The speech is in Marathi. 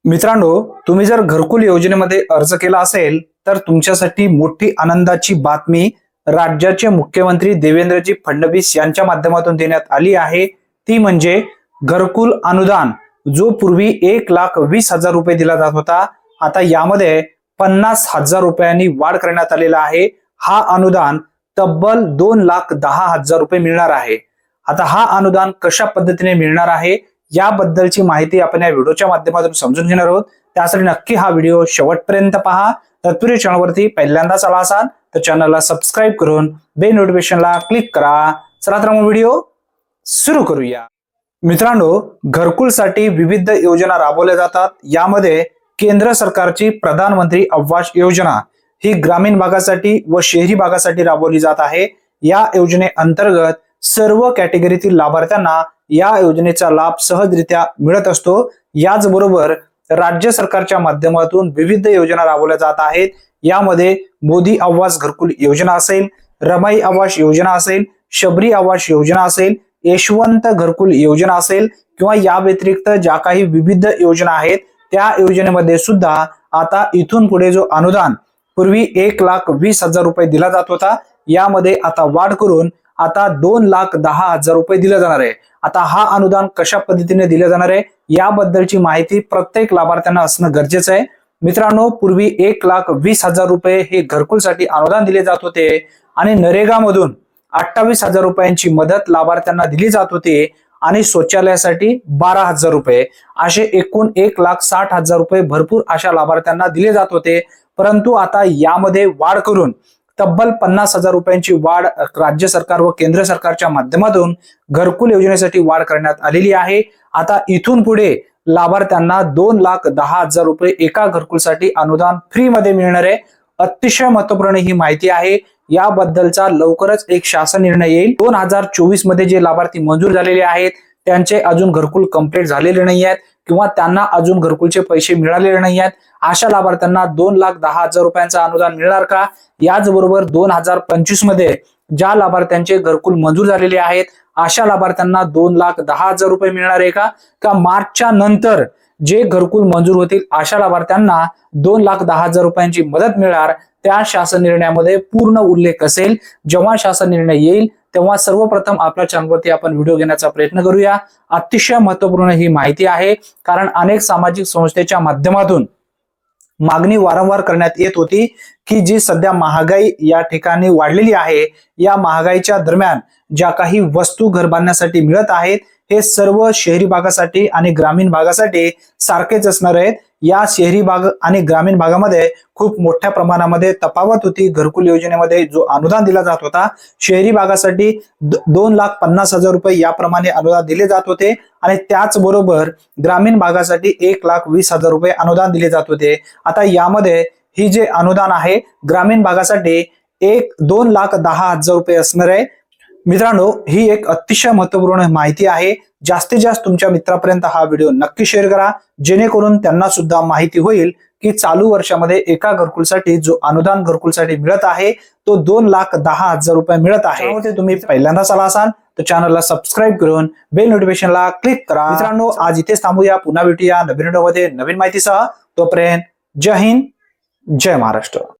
मित्रांनो, तुम्ही जर घरकुल योजनेमध्ये अर्ज केला असेल तर तुमच्यासाठी मोठी आनंदाची बातमी राज्याचे मुख्यमंत्री देवेंद्रजी फडणवीस यांच्या माध्यमातून देण्यात आली आहे। ती म्हणजे घरकुल अनुदान, जो पूर्वी 1,20,000 रुपये दिला जात होता, आता यामध्ये 50,000 रुपयांनी वाढ करण्यात आलेला आहे। हा अनुदान तब्बल 2,10,000 रुपये मिळणार आहे। आता हा अनुदान कशा पद्धतीने मिळणार आहे याबद्दलची माहिती आपण या व्हिडिओच्या माध्यमातून समजून घेणार आहोत। त्यासाठी नक्की हा व्हिडिओ शेवटपर्यंत पहा। तत्पूर्वी चॅनलवरती पहिल्यांदाच आला असाल तर चॅनलला सबस्क्राइब करून बेल नोटिफिकेशनला क्लिक करा। चला तर मग व्हिडिओ सुरू करूया। मित्रांनो, घरकुलसाठी विविध योजना राबवल्या जातात। यामध्ये केंद्र सरकारची प्रधानमंत्री आवास योजना ही ग्रामीण भागासाठी व शहरी भागासाठी राबवली जात आहे। या योजनेअंतर्गत सर्व कॅटेगरीतील लाभार्थ्यांना या योजनेचा लाभ सहजरित्या मिळत असतो। याचबरोबर राज्य सरकारच्या माध्यमातून विविध योजना राबवल्या जात आहेत। यामध्ये मोदी आवास घरकुल योजना असेल, रमाई आवास योजना असेल, शबरी आवास योजना असेल, यशवंत घरकुल योजना असेल किंवा या व्यतिरिक्त ज्या काही विविध योजना आहेत त्या योजनेमध्ये सुद्धा आता इथून पुढे जो अनुदान पूर्वी 1,20,000 रुपये दिला जात होता, यामध्ये आता वाढ करून आता 2,10,000 रुपये दिले जाणार आहे। आता हा अनुदान कशा पद्धतीने दिले जाणार आहे याबद्दलची माहिती प्रत्येक लाभार्थ्यांना असणं गरजेचं आहे। मित्रांनो, पूर्वी 1,20,000 रुपये हे घरकुलसाठी अनुदान दिले जात होते आणि नरेगा मधून 28,000 रुपयांची मदत लाभार्थ्यांना दिली जात होती आणि शौचालयासाठी 12,000 रुपये, असे एकूण 1,60,000 रुपये भरपूर अशा लाभार्थ्यांना दिले जात होते। परंतु आता यामध्ये वाढ करून तब्बल 50,000 रुपयांची वाढ राज्य सरकार व केंद्र सरकारच्या माध्यमातून घरकुल योजनेसाठी वाढ करण्यात आलेली आहे। आता इथून पुढे लाभार्थ्यांना 2,10,000 रुपये एका घरकुलसाठी अनुदान फ्री मध्ये मिळणार आहे। अतिशय महत्त्वपूर्ण ही माहिती आहे। याबद्दलचा लवकरच एक शासन निर्णय येईल। 2024 मध्ये जे लाभार्थी मंजूर झालेले आहेत त्यांचे अजून घरकुल कंप्लीट झालेले नाही आहेत किंवा त्यांना अजून घरकुलचे पैसे मिळालेले नाही आहेत, अशा लाभार्थ्यांना 2,10,000 रुपयांचा अनुदान मिळणार का? याचबरोबर 2025 मध्ये ज्या लाभार्थ्यांचे घरकुल मंजूर झालेले आहेत अशा लाभार्थ्यांना 2,10,000 रुपये मिळणार आहे का मार्चच्या नंतर जे घरकुल मंजूर होतील अशा लाभार्थ्यांना 2,10,000 रुपयांची मदत मिळणार? त्या शासन निर्णयामध्ये पूर्ण उल्लेख असेल। जेव्हा शासन निर्णय येईल तेव्हा सर्वप्रथम आपल्या चॅनलवरती आपण व्हिडिओ घेण्याचा प्रयत्न करूया। अतिशय महत्त्वपूर्ण ही माहिती आहे, कारण अनेक सामाजिक संस्थेच्या माध्यमातून मागणी वारंवार करण्यात येत होती की जी सध्या महागाई या ठिकाणी वाढलेली आहे, या महागाईच्या दरम्यान ज्या काही वस्तू घर बांधण्यासाठी मिळत आहेत हे सर्व शहरी भागासाठी आणि ग्रामीण भागासाठी सारखेच असणार आहेत। या शहरी भाग आणि ग्रामीण भागामध्ये खूप मोठ्या प्रमाणामध्ये तफावत होती। घरकुल योजनेमध्ये जो अनुदान दिला जात होता शहरी भागासाठी 2,50,000 रुपये याप्रमाणे अनुदान दिले जात होते आणि त्याचबरोबर ग्रामीण भागासाठी 1,20,000 रुपये अनुदान दिले जात होते। आता यामध्ये ही जे अनुदान आहे ग्रामीण भागासाठी 2,10,000 रुपये असणार आहे। मित्रांनो, ही एक अतिशय महत्त्वपूर्ण माहिती आहे। जास्तीत जास्त तुमच्या मित्रांपर्यंत हा व्हिडिओ नक्की शेअर करा, जेणेकरून त्यांना सुद्धा माहिती होईल की चालू वर्षामध्ये एका घरकुलसाठी जो अनुदान घरकुलसाठी मिळत आहे तो 2,10,000 रुपये मिळत आहे। ते तुम्ही पहिल्यांदाच आला असाल तर चॅनलला सबस्क्राइब करून बेल नोटिफिकेशनला क्लिक करा। मित्रांनो, आज इथेच थांबूया, पुन्हा भेटूया नवीन व्हिडिओमध्ये नवीन माहितीसह। तोपर्यंत जय हिंद, जय महाराष्ट्र।